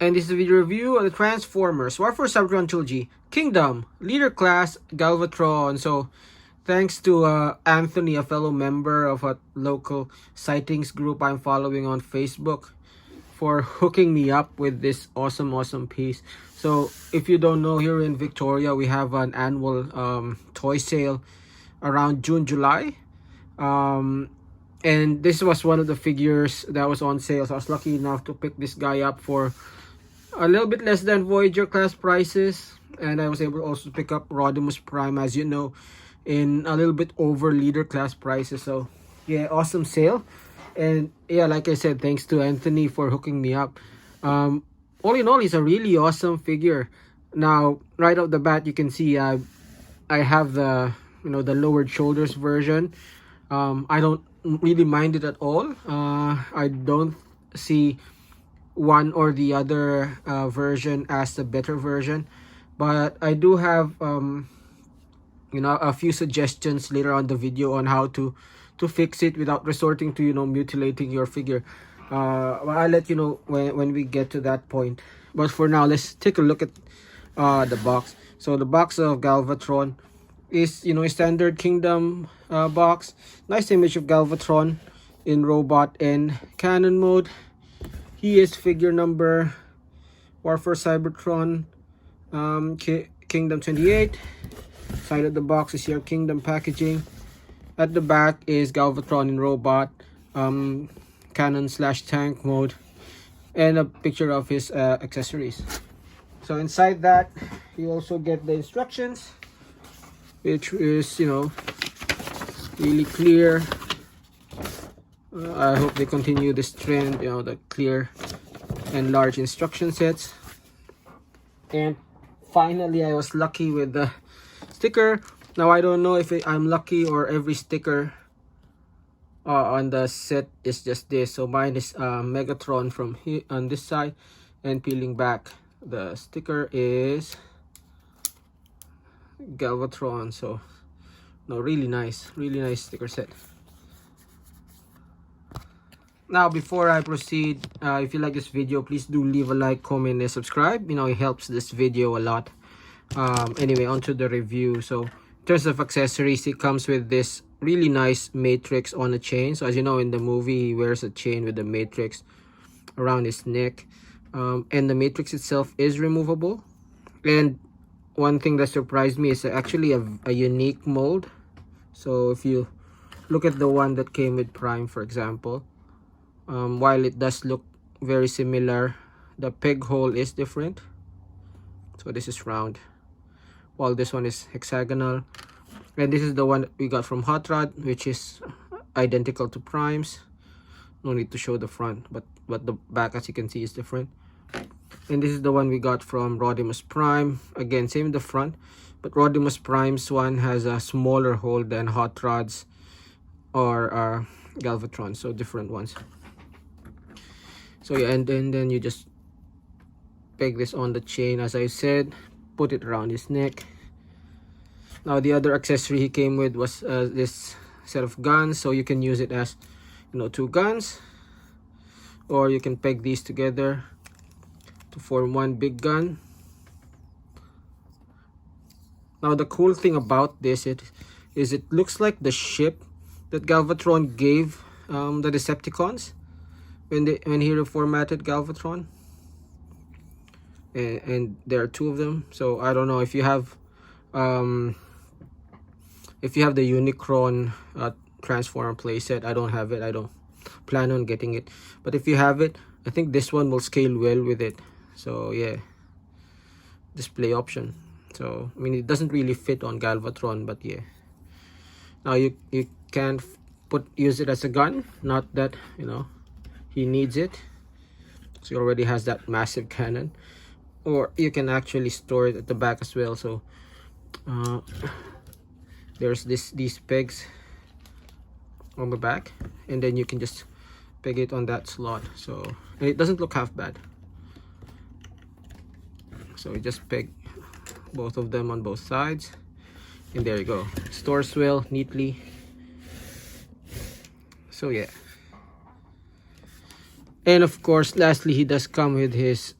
And this is a video review of the Transformers War for Cybertron Trilogy Kingdom Leader Class Galvatron. So thanks to Anthony, a fellow member of a local sightings group I'm following on Facebook, for hooking me up with this awesome piece. So if you don't know, here in Victoria we have an annual toy sale around July. And this was one of the figures that was on sale, so I was lucky enough to pick this guy up for a little bit less than Voyager class prices. And I was able also to pick up Rodimus Prime, as you know, in a little bit over leader class prices. So yeah, awesome sale. And yeah, like I said, thanks to Anthony for hooking me up. All in all, it's a really awesome figure. Now right off the bat, you can see I have the the lowered shoulders version. I don't really mind it at all. I don't see one or the other version as the better version, but I do have a few suggestions later on the video on how to fix it without resorting to mutilating your figure. I'll let you know when we get to that point. But for now, let's take a look at the box. So the box of Galvatron is a standard Kingdom box. Nice image of Galvatron in robot and cannon mode. He is figure number War for Cybertron Kingdom 28. Side of the box is your Kingdom packaging. At the back is Galvatron in robot cannon/tank mode, and a picture of his accessories. So inside that, you also get the instructions, which is really clear. I hope they continue this trend, the clear and large instruction sets. And finally, I was lucky with the sticker. Now I don't know if I'm lucky or every sticker on the set is just this. So mine is Megatron from here on this side, and peeling back, the sticker is Galvatron. So really nice sticker set. Now before I proceed, if you like this video, please do leave a like, comment, and subscribe. It helps this video a lot. Anyway, on to the review. So in terms of accessories, it comes with this really nice matrix on a chain. So as you know, in the movie, he wears a chain with the matrix around his neck, and the matrix itself is removable. And one thing that surprised me is actually a unique mold. So if you look at the one that came with Prime, for example, while it does look very similar, the peg hole is different. So this is round, while this one is hexagonal. And this is the one that we got from Hot Rod, which is identical to Prime's. No need to show the front, but the back, as you can see, is different. And this is the one we got from Rodimus Prime. Again, same in the front, but Rodimus Prime's one has a smaller hole than Hot Rod's or Galvatron, so different ones. So yeah, and then you just peg this on the chain, as I said, put it around his neck. Now the other accessory he came with was this set of guns. So you can use it as two guns, or you can peg these together to form one big gun. Now the cool thing about this is it looks like the ship that Galvatron gave the Decepticons when he reformatted Galvatron. And there are two of them. So I don't know if you have the Unicron Transformer playset. I don't have it. I don't plan on getting it, but if you have it, I think this one will scale well with it. So yeah, display option. So I mean, it doesn't really fit on Galvatron, but yeah. Now you can use it as a gun, not that he needs it, so he already has that massive cannon. Or you can actually store it at the back as well. So there's these pegs on the back, and then you can just peg it on that slot. So it doesn't look half bad. So you just peg both of them on both sides, and there you go. Stores well neatly. So yeah. And of course, lastly, he does come with his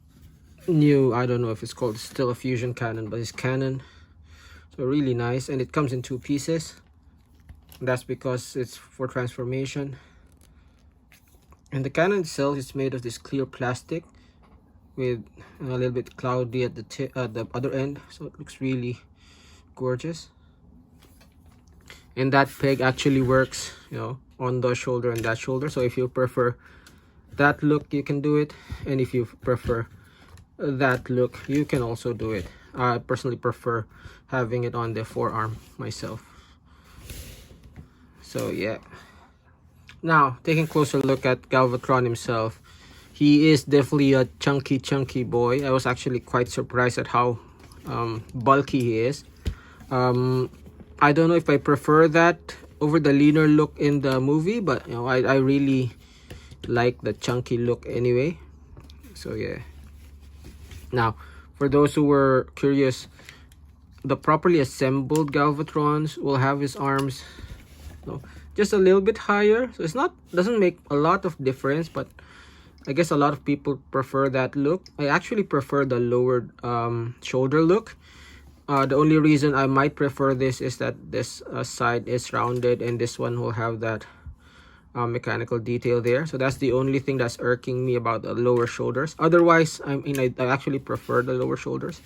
new, I don't know if it's called still a fusion cannon, but it's Canon. So really nice, and it comes in 2 pieces. That's because it's for transformation. And the cannon itself is made of this clear plastic with a little bit cloudy at the tip, at the other end, so it looks really gorgeous. And that peg actually works, you know, on the shoulder and that shoulder. So if you prefer that look, you can do it, and if you prefer that look, you can also do it. I personally prefer having it on the forearm myself. So yeah, now taking a closer look at Galvatron himself, he is definitely a chunky boy. I was actually quite surprised at how bulky he is. I don't know if I prefer that over the leaner look in the movie, but you know, I really like the chunky look anyway. So yeah. Now, for those who were curious, the properly assembled Galvatrons will have his arms, you know, just a little bit higher. So it's not, doesn't make a lot of difference, but I guess a lot of people prefer that look. I actually prefer the lowered shoulder look. The only reason I might prefer this is that this side is rounded and this one will have that mechanical detail there. So that's the only thing that's irking me about the lower shoulders. Otherwise, I mean, I actually prefer the lower shoulders,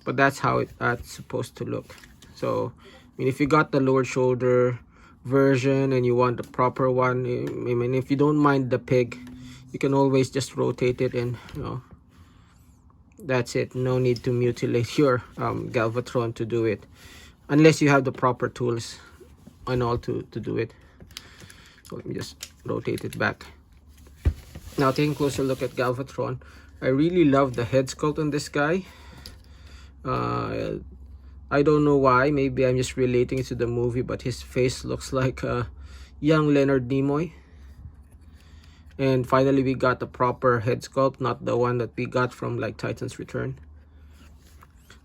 but that's how that's supposed to look. So I mean, if you got the lower shoulder version and you want the proper one, I mean, if you don't mind the peg, you can always just rotate it, and you know, that's it. No need to mutilate your Galvatron to do it, unless you have the proper tools and all to do it. So let me just rotate it back. Now taking a closer look at Galvatron, I really love the head sculpt on this guy. I don't know why, maybe I'm just relating it to the movie, but his face looks like a young Leonard Nimoy. And finally we got the proper head sculpt, not the one that we got from like Titan's Return.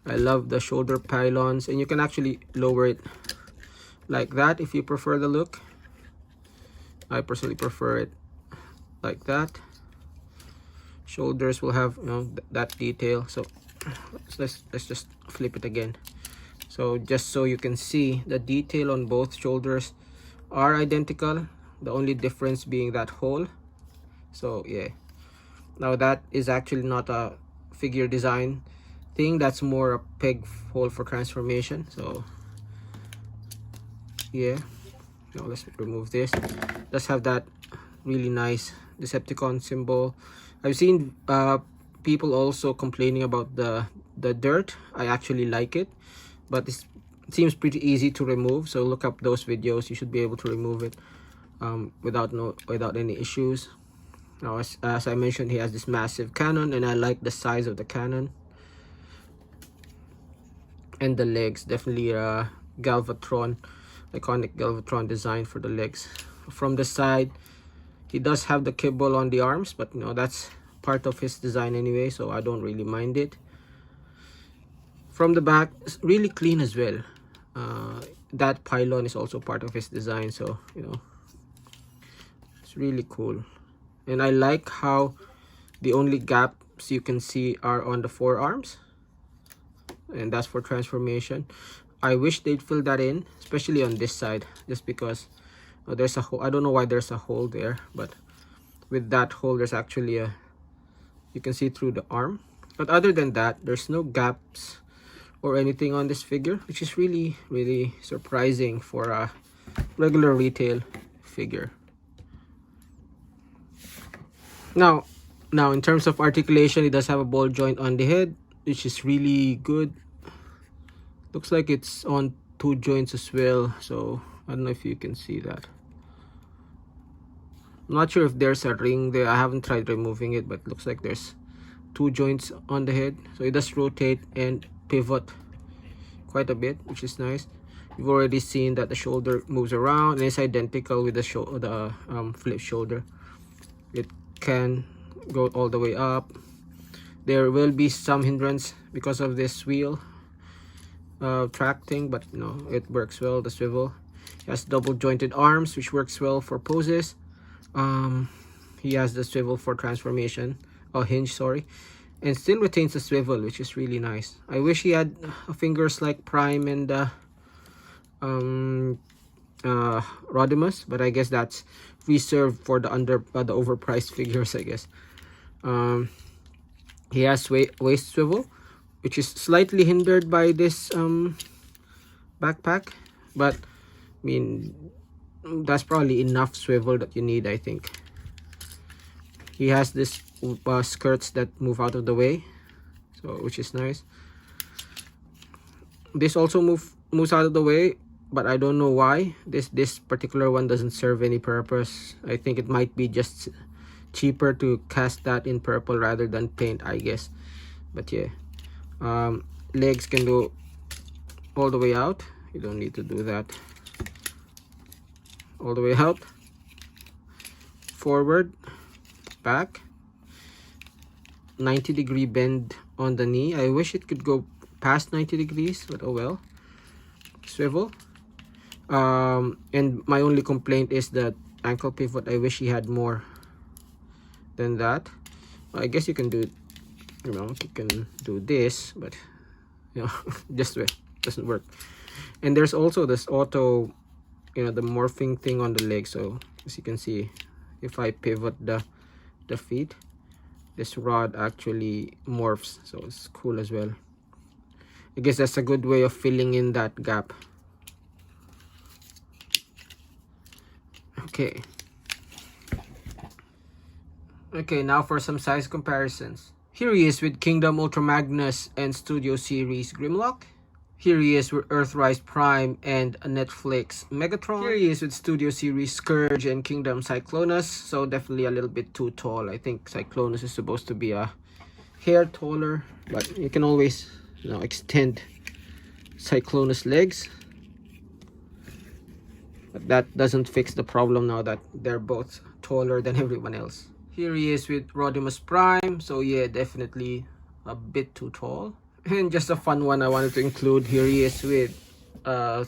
I love the shoulder pylons, and you can actually lower it like that if you prefer the look. I personally prefer it like that. Shoulders will have, you know, that detail. So let's just flip it again. So just so you can see, the detail on both shoulders are identical, the only difference being that hole. So yeah, now that is actually not a figure design thing, that's more a peg hole for transformation. So yeah, now let's remove this. Let's have that really nice Decepticon symbol. I've seen people also complaining about the dirt. I actually like it, but it seems pretty easy to remove, so look up those videos. You should be able to remove it without any issues. Now, as I mentioned, he has this massive cannon, and I like the size of the cannon. And the legs, definitely a Galvatron, iconic Galvatron design for the legs. From the side, he does have the kibble on the arms, but you know, that's part of his design anyway, so I don't really mind it. From the back, it's really clean as well. That pylon is also part of his design, so you know, it's really cool. And I like how the only gaps you can see are on the forearms, and that's for transformation. I wish they'd fill that in, especially on this side, just because there's a hole. I don't know why there's a hole there, but with that hole there's actually a, you can see through the arm. But other than that, there's no gaps or anything on this figure, which is really surprising for a regular retail figure. Now in terms of articulation, it does have a ball joint on the head, which is really good. Looks like it's on 2 joints as well, so I don't know if you can see that. I'm not sure if there's a ring there. I haven't tried removing it, but it looks like there's 2 joints on the head, so it does rotate and pivot quite a bit, which is nice. You've already seen that the shoulder moves around, and it's identical with the flip shoulder. It can go all the way up. There will be some hindrance because of this wheel track thing, but you know, it works well. The swivel, he has double jointed arms, which works well for poses. He has the swivel for transformation, hinge, sorry. and still retains the swivel, which is really nice. I wish he had fingers like Prime and Rodimus, but I guess that's reserved for the the overpriced figures, I guess. He has waist swivel, which is slightly hindered by this backpack, but I mean, that's probably enough swivel that you need, I think. He has this skirts that move out of the way, so which is nice. This also moves out of the way, but I don't know why. This particular one doesn't serve any purpose. I think it might be just cheaper to cast that in purple rather than paint, I guess. But yeah, legs can go all the way out. You don't need to do that. All the way out, forward, back, 90-degree bend on the knee. I wish it could go past 90 degrees, but oh well. Swivel. And my only complaint is that ankle pivot. I wish he had more than that. I guess you can do, you know, you can do this, but you know, just doesn't work. And there's also this auto, you know, the morphing thing on the leg. So as you can see, if I pivot the feet, this rod actually morphs, so it's cool as well. I guess that's a good way of filling in that gap. Okay, now for some size comparisons. Here he is with Kingdom Ultra Magnus and Studio Series Grimlock. Here he is with Earthrise Prime and Netflix Megatron. Here he is with Studio Series Scourge and Kingdom Cyclonus. So definitely a little bit too tall. I think Cyclonus is supposed to be a hair taller, but you can always, you know, extend Cyclonus legs. But that doesn't fix the problem now that they're both taller than everyone else. Here he is with Rodimus Prime. So yeah, definitely a bit too tall. And just a fun one I wanted to include, here he is with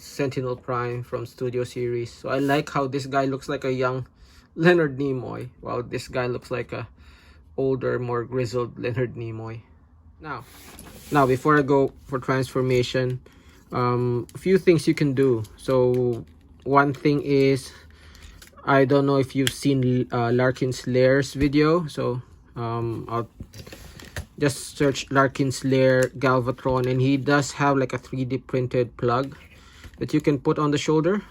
Sentinel Prime from Studio Series. So I like how this guy looks like a young Leonard Nimoy, while this guy looks like a older, more grizzled Leonard Nimoy. Now before I go for transformation, a few things you can do. So one thing is, I don't know if you've seen Larkin's Lair's video. So I'll just search Larkin's Lair Galvatron, and he does have like a 3D printed plug that you can put on the shoulder.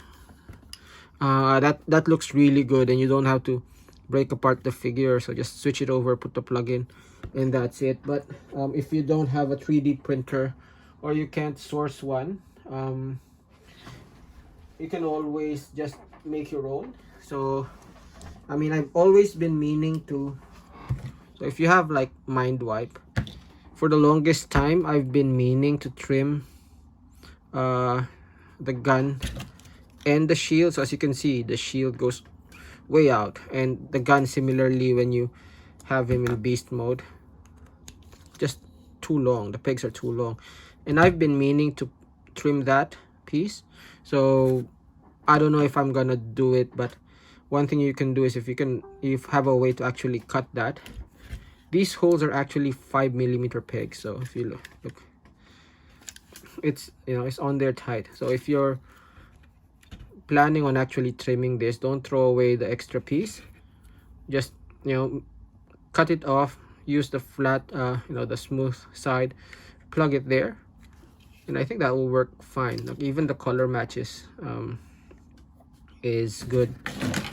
That looks really good, and you don't have to break apart the figure. So just switch it over, put the plug in, and that's it. But if you don't have a 3D printer, or you can't source one, you can always just make your own. So I mean, I've always been meaning to. So if you have like Mindwipe, for the longest time I've been meaning to trim the gun and the shield. So as you can see, the shield goes way out, and the gun similarly when you have him in beast mode, just too long. The pegs are too long, and I've been meaning to trim that piece. So I don't know if I'm gonna do it, but one thing you can do is if you have a way to actually cut that. These holes are actually 5mm pegs. So if you look, it's, you know, it's on there tight. So if you're planning on actually trimming this, don't throw away the extra piece. Just, you know, cut it off. Use the flat, you know, the smooth side. Plug it there, and I think that will work fine. Like, even the color matches is good.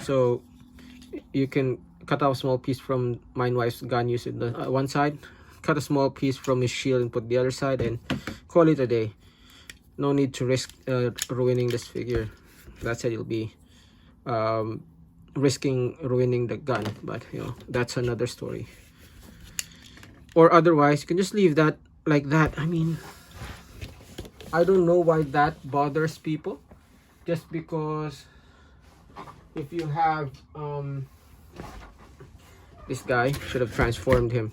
So you can cut off a small piece from Mindwipe's gun, use it the one side, cut a small piece from his shield and put the other side, and call it a day. No need to risk ruining this figure. That said, you'll be risking ruining the gun, but you know, that's another story. Or otherwise, you can just leave that like that. I mean, I don't know why that bothers people, just because if you have this guy, should have transformed him,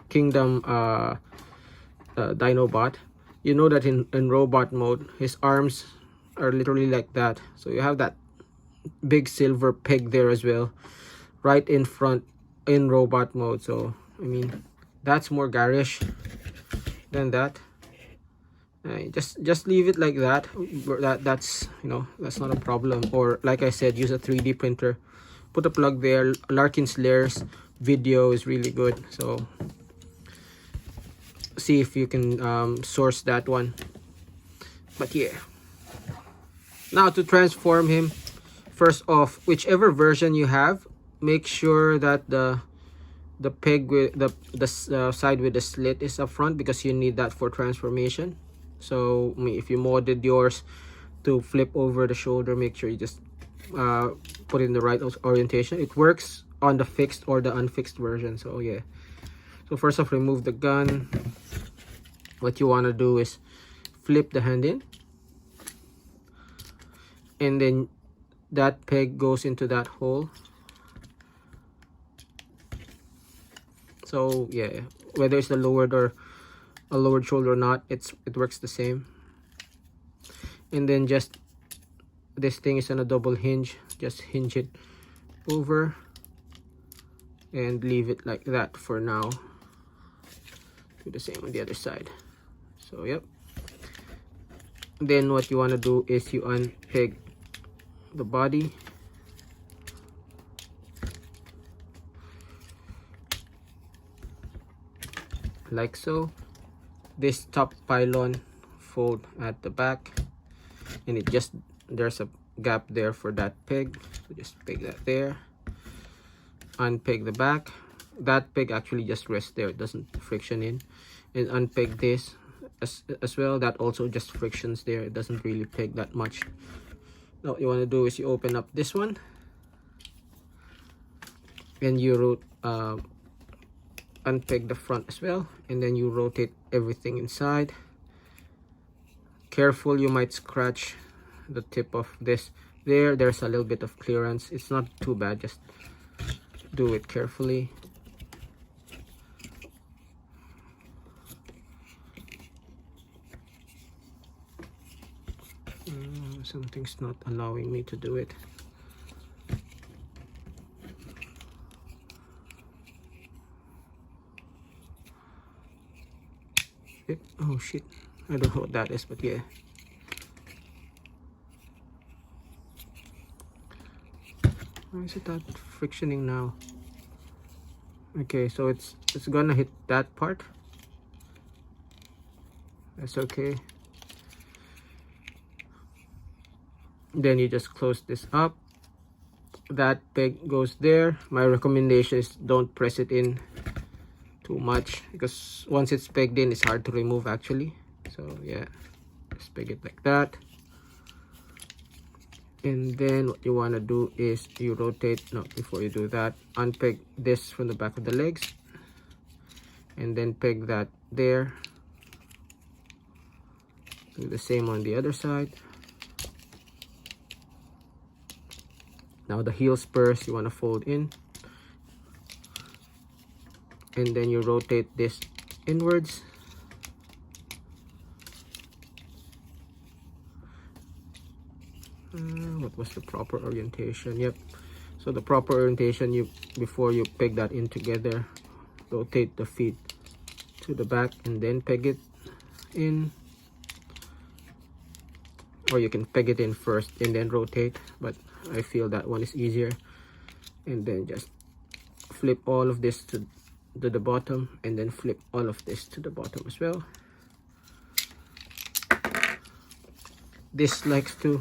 Kingdom Dinobot, you know that in robot mode his arms are literally like that. So you have that big silver peg there as well, right in front in robot mode. So I mean, That's more garish than that. Just leave it like that. That's, you know, that's not a problem. Or like I said, use a 3D printer, put a plug there. Larkin's Lairs video is really good, so see if you can source that one. But yeah, now to transform him, first off, whichever version you have, make sure that the peg with the side with the slit is up front, because you need that for transformation. So if you modded yours to flip over the shoulder, make sure you just put in the right orientation. It works on the fixed or the unfixed version. So yeah, so first off, remove the gun. What you want to do is flip the hand in, and then that peg goes into that hole. So yeah, whether it's the lowered or a lowered shoulder or not, it works the same. And then just, this thing is on a double hinge, just hinge it over and leave it like that for now. Do the same on the other side. So yep. Then what you want to do is you unpeg the body, like so. This top pylon fold at the back, and it just, there's a gap there for that peg, so just peg that there. Unpeg the back. That peg actually just rests there, it doesn't friction in. And unpeg this as well, that also just frictions there, it doesn't really peg that much. Now what you want to do is you open up this one, and you unpeg the front as well, and then you rotate everything inside. Careful, you might scratch the tip of this. There's a little bit of clearance, it's not too bad, just do it carefully. Something's not allowing me to do it. Oh shit, I don't know what that is, but yeah. Why is it that frictioning now? Okay, so it's gonna hit that part. That's okay. Then you just close this up. That peg goes there. My recommendation is don't press it in too much, because once it's pegged in, it's hard to remove actually. So yeah, just peg it like that. And then what you want to do is you rotate, no, before you do that, unpeg this from the back of the legs, and then peg that there. Do the same on the other side. Now the heel spurs you want to fold in, and then you rotate this inwards. What was the proper orientation? Yep, so the proper orientation, you, before you peg that in together, rotate the feet to the back and then peg it in, or you can peg it in first and then rotate, but I feel that one is easier. And then just flip all of this to the bottom, and then flip all of this to the bottom as well. This likes to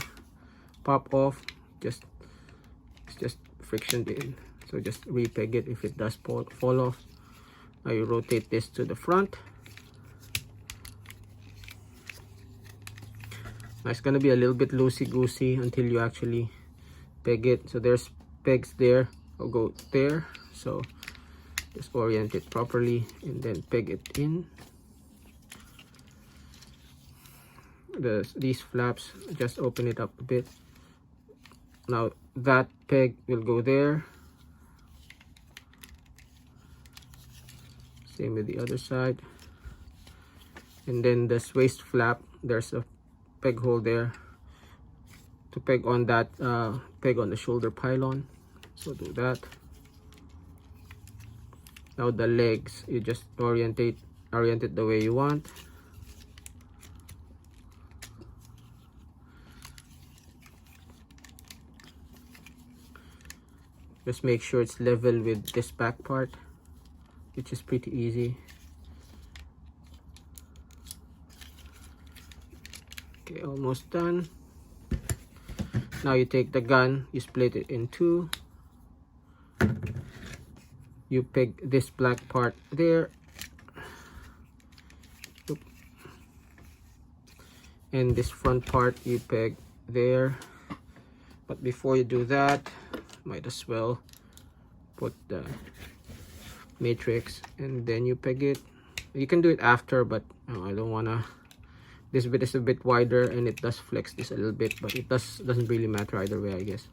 pop off, it's just frictioned in, so just repeg it if it does fall off. Now you rotate this to the front. Now it's gonna be a little bit loosey-goosey until you actually peg it. So there's pegs there, I'll go there, so just orient it properly and then peg it in. These flaps, just open it up a bit. Now that peg will go there, same with the other side. And then this waist flap, there's a peg hole there to peg on that peg on the shoulder pylon, so do that. Now the legs, you just orient it the way you want. Just make sure it's level with this back part, which is pretty easy. Okay, almost done. Now you take the gun, you split it in two. You peg this black part there. And this front part you peg there. But before you do that, might as well put the matrix and then you peg it. You can do it after, but I don't wanna. This bit is a bit wider and it does flex this a little bit, but it doesn't really matter either way, I guess.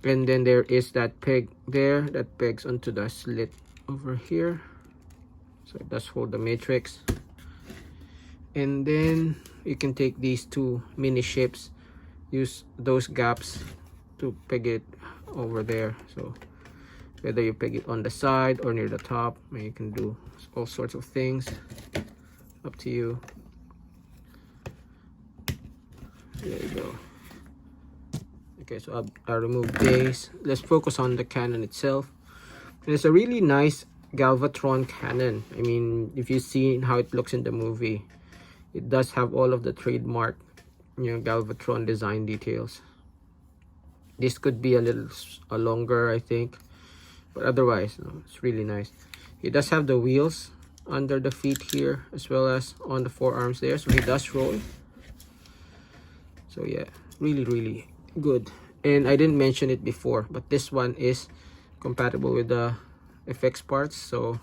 And then there is that peg there that pegs onto the slit over here, so it does hold the matrix. And then you can take these two mini shapes, use those gaps to peg it over there. So whether you peg it on the side or near the top, you can do all sorts of things, up to you. There you go. Okay, so I'll remove these. Let's focus on the cannon itself. And it's a really nice Galvatron cannon. I mean, if you've seen how it looks in the movie, it does have all of the trademark, Galvatron design details. This could be a little longer, I think, but otherwise, no, it's really nice. It does have the wheels under the feet here, as well as on the forearms there, so he does roll. So yeah, really good. And I didn't mention it before, but this one is compatible with the FX parts, so,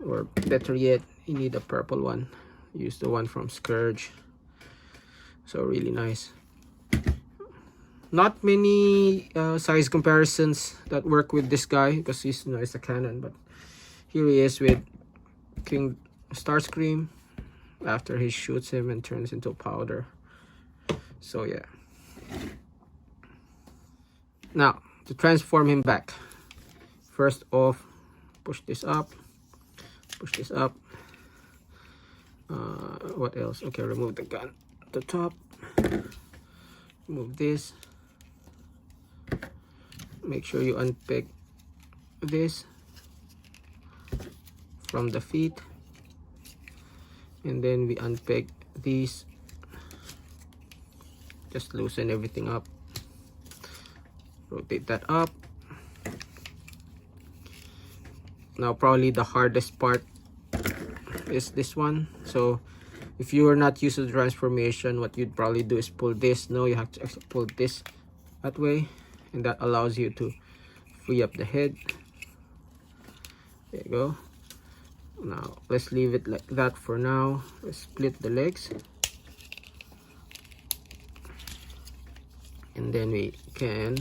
or better yet, you need a purple one. Use the one from Scourge. So really nice. Not many size comparisons that work with this guy, because he's it's a cannon, but here he is with King Starscream after he shoots him and turns into powder. So yeah. Now to transform him back, first off, push this up. What else? Okay, remove the gun at the top. Move this. Make sure you unpeg this from the feet, and then we unpeg these. Just loosen everything up. Rotate that up. Now probably the hardest part is this one. So if you are not used to the transformation, what you'd probably do is pull this. No, you have to actually pull this that way, and that allows you to free up the head. There you go. Now let's leave it like that for now. Let's split the legs, and then we can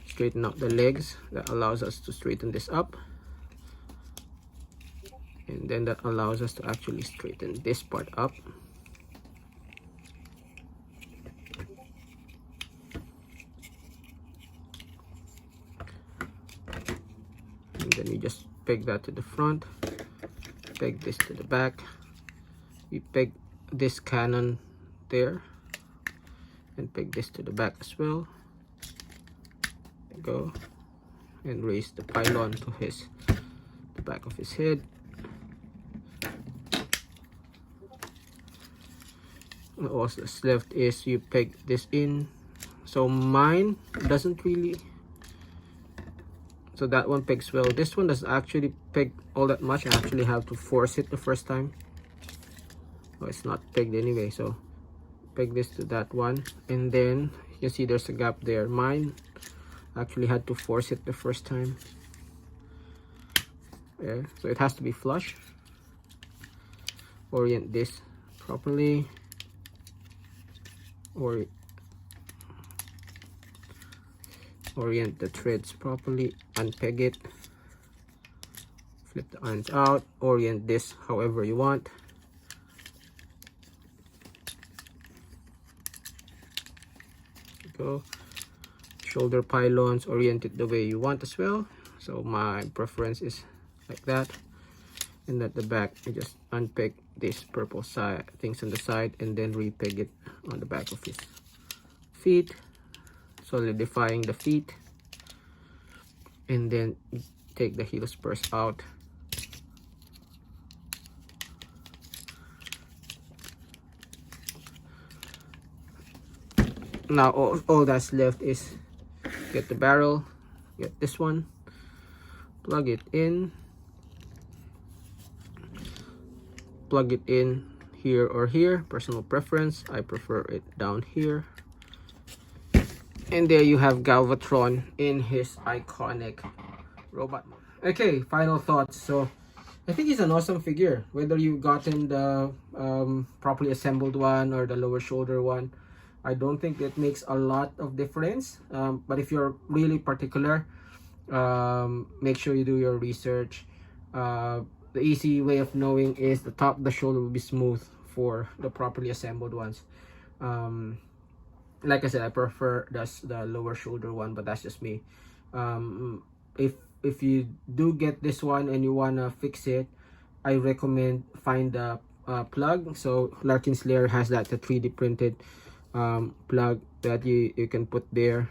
straighten up the legs. That allows us to straighten this up, and then that allows us to actually straighten this part up. And then we just peg that to the front, peg this to the back. We peg this cannon there and peg this to the back as well. There you go. And raise the pylon to the back of his head. And all that's left is you peg this in. So mine doesn't really, so that one pegs well. This one doesn't actually peg all that much. I actually have to force it the first time. Oh, it's not pegged anyway, so peg this to that one, and then you can see there's a gap there. Mine actually had to force it the first time. Yeah, so it has to be flush. Orient this properly, or orient the threads properly, unpeg it, flip the ends out, orient this however you want. Go. Shoulder pylons, orient it the way you want as well. so my preference is like that. And at the back, I just unpeg this purple side things on the side and then repeg it on the back of his feet, solidifying the feet, and then take the heel spurs out. Now all that's left is get the barrel, get this one, plug it in here or here, personal preference. I prefer it down here. And there you have Galvatron in his iconic robot mode. Okay, final thoughts. So I think it's an awesome figure, whether you've gotten the properly assembled one or the lower shoulder one. I don't think it makes a lot of difference, but if you're really particular, make sure you do your research. The easy way of knowing is the top of the shoulder will be smooth for the properly assembled ones. Like I said, I prefer the lower shoulder one, but that's just me. If you do get this one and you wanna fix it, I recommend find the plug. So Larkin's Lair has that, the 3D printed plug that you can put there.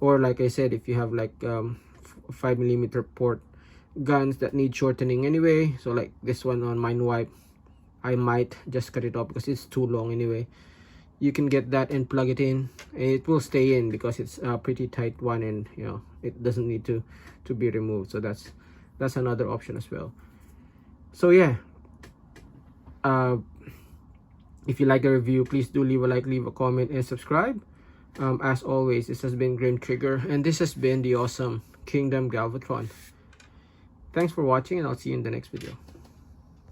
Or like I said, if you have like 5mm port guns that need shortening anyway, so like this one on Mind Wipe, I might just cut it off because it's too long anyway. You can get that and plug it in, and it will stay in because it's a pretty tight one, and you know it doesn't need to be removed. So that's another option as well. So yeah, if you like the review, please do leave a like, leave a comment, and subscribe. As always, this has been Grim Trigger, and this has been the awesome Kingdom Galvatron. Thanks for watching, and I'll see you in the next video.